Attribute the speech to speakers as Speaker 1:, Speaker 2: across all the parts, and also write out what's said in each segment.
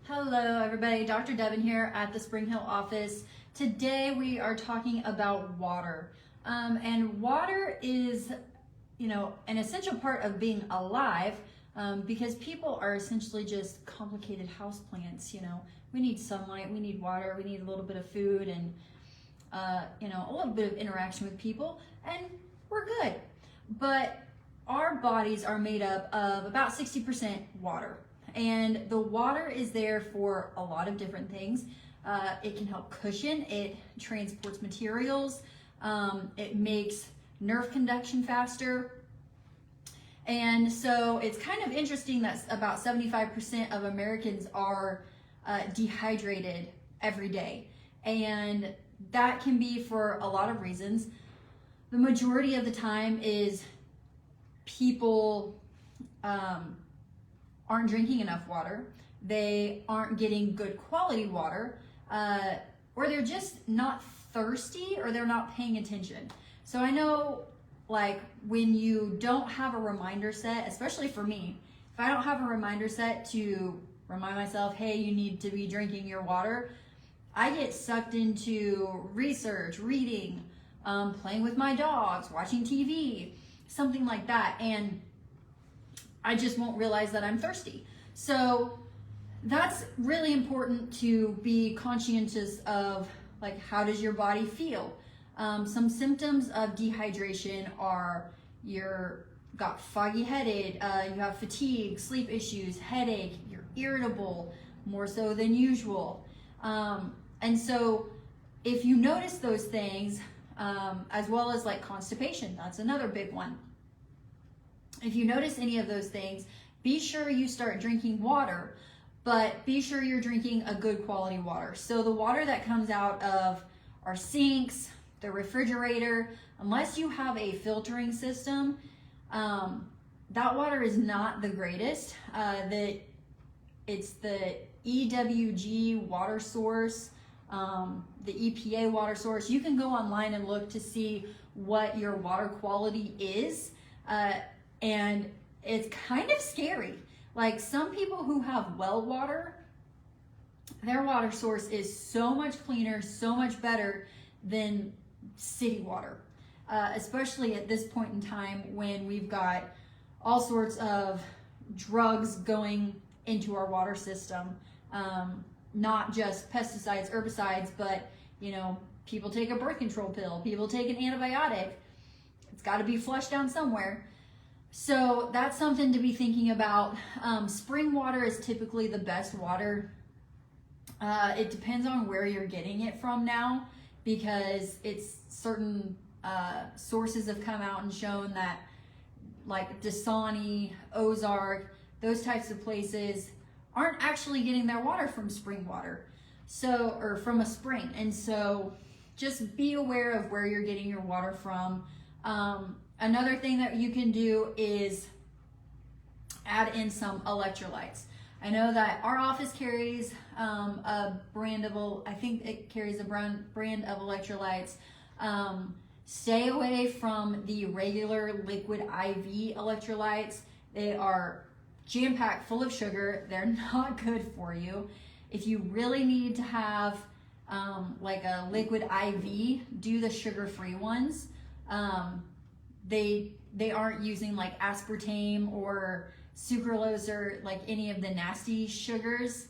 Speaker 1: Hello everybody, Dr. Deaven here at the Spring Hill office. Today we are talking about water. And water is, an essential part of being alive because people are essentially just complicated houseplants. We need sunlight, we need water, we need a little bit of food and, a little bit of interaction with people, and we're good. But our bodies are made up of about 60% water. And the water is there for a lot of different things. It can help cushion, it transports materials, it makes nerve conduction faster. And so it's kind of interesting that about 75% of Americans are dehydrated every day. And that can be for a lot of reasons. The majority of the time is people aren't drinking enough water, they aren't getting good quality water, or they're just not thirsty, or they're not paying attention. So I know, like, when you don't have a reminder set, especially for me, if I don't have a reminder set to remind myself, hey, you need to be drinking your water, I get sucked into research, reading, playing with my dogs, watching TV, something like that, and I just won't realize that I'm thirsty. So that's really important to be conscientious of, like, how does your body feel? Some symptoms of dehydration are you're got foggy headed, you have fatigue, sleep issues, headache, you're irritable, more so than usual. And so if you notice those things, as well as like constipation, that's another big one. If you notice any of those things, be sure you start drinking water, but be sure you're drinking a good quality water. So the water that comes out of our sinks, the refrigerator, unless you have a filtering system, that water is not the greatest. It's the EWG water source, the EPA water source. You can go online and look to see what your water quality is. And it's kind of scary. Like, some people who have well water, their water source is so much cleaner, so much better than city water. Especially at this point in time when we've got all sorts of drugs going into our water system. Not just pesticides, herbicides, but, people take a birth control pill, people take an antibiotic. It's got to be flushed down somewhere. So that's something to be thinking about. Spring water is typically the best water. It depends on where you're getting it from now, because it's certain sources have come out and shown that, like Dasani, Ozark, those types of places aren't actually getting their water from spring water, or from a spring. And so just be aware of where you're getting your water from. Another thing that you can do is add in some electrolytes. I know that our office carries a brand of, I think it carries a brand of electrolytes. Stay away from the regular liquid IV electrolytes. They are jam-packed full of sugar. They're not good for you. If you really need to have like a liquid IV, do the sugar-free ones. They aren't using like aspartame or sucralose or like any of the nasty sugars.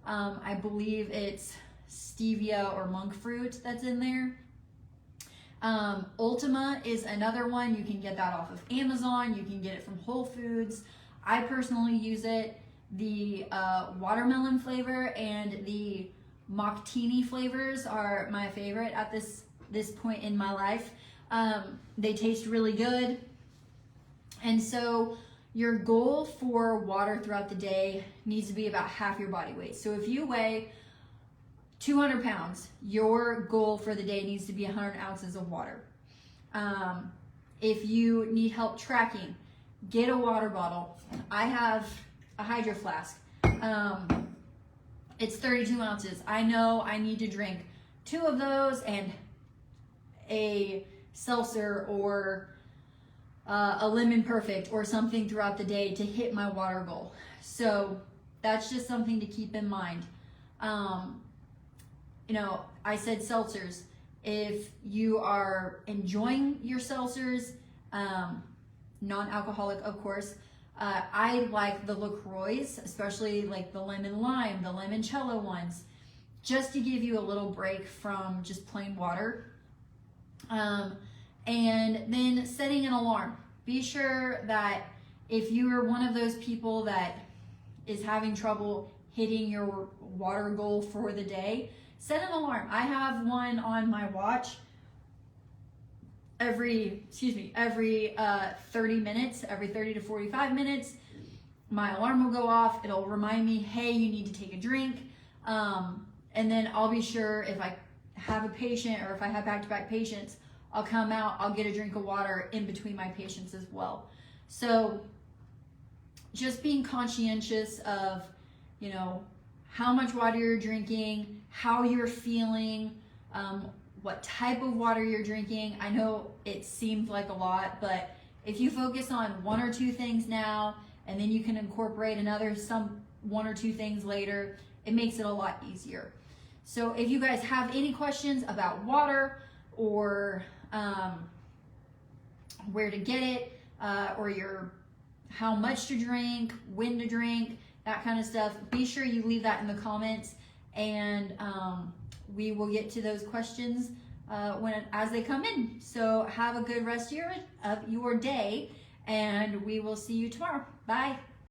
Speaker 1: I believe it's stevia or monk fruit that's in there. Ultima is another one. You can get that off of Amazon. You can get it from Whole Foods. I personally use it. The watermelon flavor and the Moctini flavors are my favorite at this point in my life. They taste really good. And so your goal for water throughout the day needs to be about half your body weight. So if you weigh 200 pounds, your goal for the day needs to be 100 ounces of water. If you need help tracking, get a water bottle. I have a Hydro Flask. It's 32 ounces. I know I need to drink 2 of those and a seltzer or a lemon perfect or something throughout the day to hit my water goal. So that's just something to keep in mind. You know, I said seltzers. If you are enjoying your seltzers, non-alcoholic, of course, I like the LaCroix, especially like the lemon lime, the limoncello ones, just to give you a little break from just plain water. And then setting an alarm. Be sure that if you are one of those people that is having trouble hitting your water goal for the day, set an alarm. I have one on my watch every 30 minutes, every 30 to 45 minutes. My alarm will go off. It'll remind me, hey, you need to take a drink. And then I'll be sure if I have a patient or if I have back-to-back patients, I'll come out, I'll get a drink of water in between my patients as well. So just being conscientious of, you know, how much water you're drinking, how you're feeling, what type of water you're drinking. I know it seems like a lot, but if you focus on one or two things now, and then you can incorporate one or two things later, it makes it a lot easier. So if you guys have any questions about water or where to get it, or how much to drink, when to drink, that kind of stuff, be sure you leave that in the comments, and we will get to those questions as they come in. So have a good rest of your day, and we will see you tomorrow. Bye.